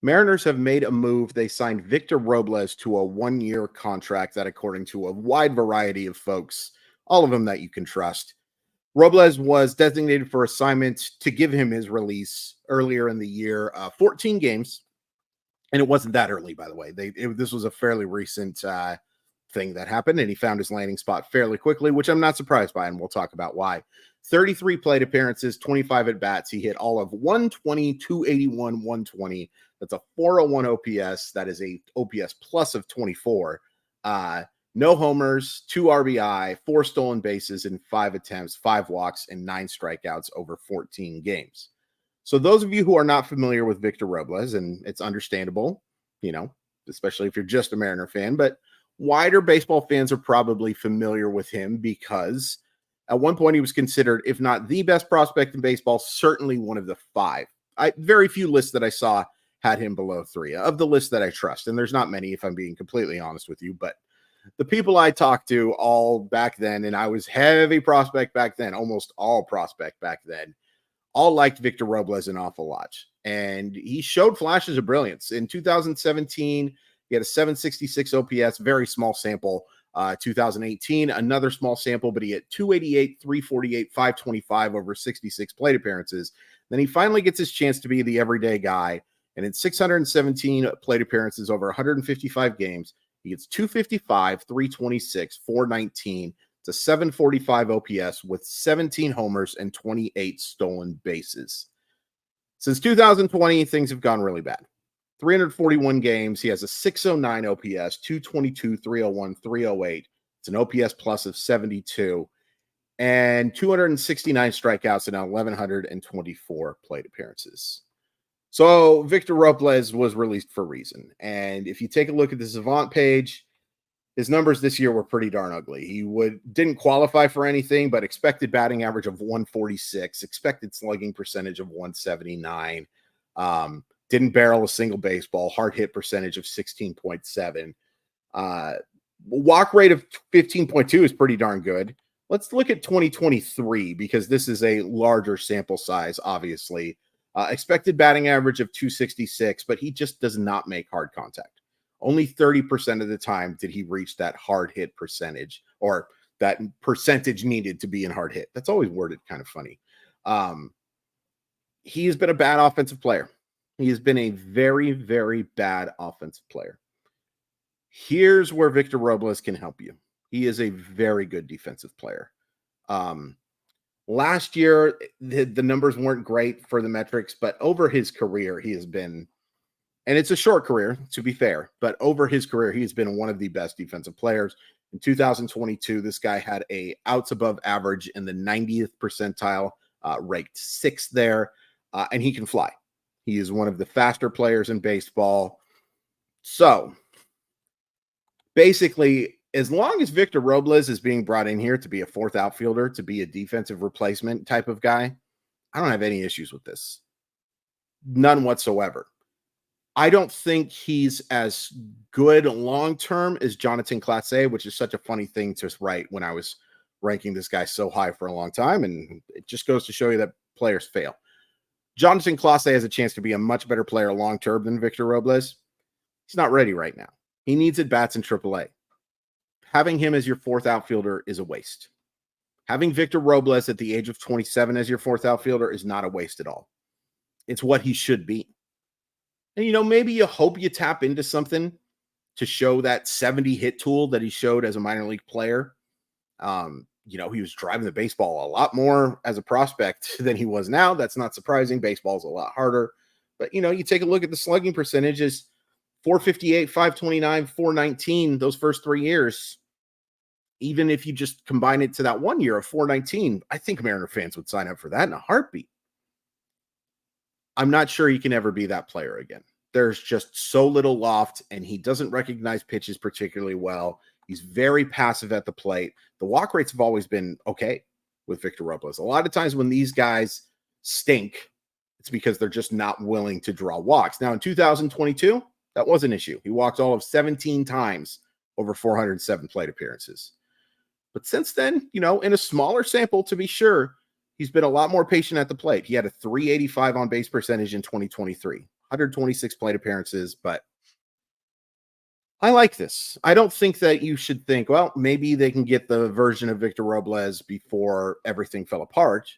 Mariners have made a move. They signed Victor Robles to a 1-year contract that, according to a wide variety of folks, all of them that you can trust. Robles was designated for assignment to give him his release earlier in the year, 14 games. And it wasn't that early, by the way. This was a fairly recent thing that happened, and he found his landing spot fairly quickly, which I'm not surprised by, and we'll talk about why. 33 plate appearances, 25 at bats. He hit all of 120, 281, 120. That's a 401 OPS. That is a OPS plus of 24. No homers, 2 RBI, 4 stolen bases in 5 attempts, 5 walks, and 9 strikeouts over 14 games. So those of you who are not familiar with Victor Robles, and it's understandable, especially if you're just a Mariner fan, but wider baseball fans are probably familiar with him because at one point he was considered, if not the best prospect in baseball, certainly one of the 5. Very few lists that I saw had him below 3 of the lists that I trust. And there's not many, if I'm being completely honest with you, but the people I talked to all back then, and I was heavy prospect back then, almost all prospect back then, all liked Victor Robles an awful lot. And he showed flashes of brilliance. In 2017, he had a 766 OPS, very small sample. 2018, another small sample, but he had 288, 348, 525 over 66 plate appearances. Then he finally gets his chance to be the everyday guy. And in 617 plate appearances over 155 games, he gets 255, 326, 419. It's a 745 OPS with 17 homers and 28 stolen bases. Since 2020, things have gone really bad. 341 games. He has a 609 OPS, 222, 301, 308. It's an OPS plus of 72 and 269 strikeouts and 1,124 plate appearances. So Victor Robles was released for a reason. And if you take a look at the Savant page, his numbers this year were pretty darn ugly. He didn't qualify for anything, but expected batting average of 146, expected slugging percentage of 179. Didn't barrel a single baseball, hard hit percentage of 16.7. Walk rate of 15.2 is pretty darn good. Let's look at 2023 because this is a larger sample size, obviously. Expected batting average of 266, but he just does not make hard contact. Only 30% of the time did he reach that hard hit percentage or that percentage needed to be in hard hit. That's always worded kind of funny. He has been a bad offensive player. He has been a very, very bad offensive player. Here's where Victor Robles can help you. He is a very good defensive player. Last year, the numbers weren't great for the metrics, but over his career, he has been, and it's a short career, to be fair, but over his career, he has been one of the best defensive players. In 2022, this guy had a outs above average in the 90th percentile, ranked 6th there, and he can fly. He is one of the faster players in baseball. So, basically, as long as Victor Robles is being brought in here to be a 4th outfielder, to be a defensive replacement type of guy, I don't have any issues with this. None whatsoever. I don't think he's as good long-term as Jonathan Clase, which is such a funny thing to write when I was ranking this guy so high for a long time. And it just goes to show you that players fail. Jonathan Clase has a chance to be a much better player long-term than Victor Robles. He's not ready right now. He needs at-bats in AAA. Having him as your 4th outfielder is a waste. Having Victor Robles at the age of 27 as your 4th outfielder is not a waste at all. It's what he should be. And, maybe you hope you tap into something to show that 70 hit tool that he showed as a minor league player. He was driving the baseball a lot more as a prospect than he was now. That's not surprising. Baseball's a lot harder. But, you take a look at the slugging percentages, 458, 529, 419, those first 3 years. Even if you just combine it to that 1 year of 419, I think Mariner fans would sign up for that in a heartbeat. I'm not sure he can ever be that player again. There's just so little loft, and he doesn't recognize pitches particularly well. He's very passive at the plate. The walk rates have always been okay with Victor Robles. A lot of times when these guys stink, it's because they're just not willing to draw walks. Now, in 2022, that was an issue. He walked all of 17 times over 407 plate appearances. But since then, in a smaller sample, to be sure, he's been a lot more patient at the plate. He had a 385 on base percentage in 2023. 126 plate appearances, but I like this. I don't think that you should think, well, maybe they can get the version of Victor Robles before everything fell apart.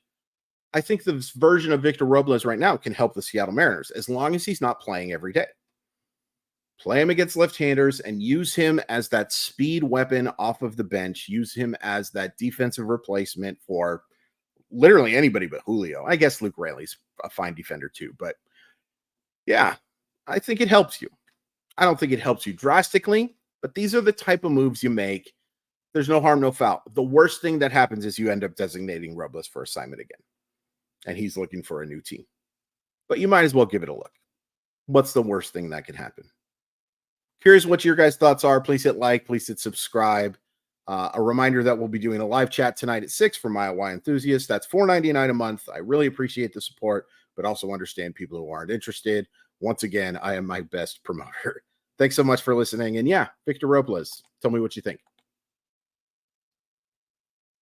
I think the version of Victor Robles right now can help the Seattle Mariners as long as he's not playing every day. Play him against left-handers and use him as that speed weapon off of the bench. Use him as that defensive replacement for literally anybody but Julio. I guess Luke Raley's a fine defender too, but yeah, I think it helps you. I don't think it helps you drastically, but these are the type of moves you make. There's no harm, no foul. The worst thing that happens is you end up designating Robles for assignment again, and he's looking for a new team. But you might as well give it a look. What's the worst thing that could happen? Curious what your guys' thoughts are. Please hit like. Please hit subscribe. A reminder that we'll be doing a live chat tonight at 6 for My Y enthusiasts. That's $4.99 a month. I really appreciate the support, but also understand people who aren't interested. Once again, I am my best promoter. Thanks so much for listening. And yeah, Victor Robles, tell me what you think.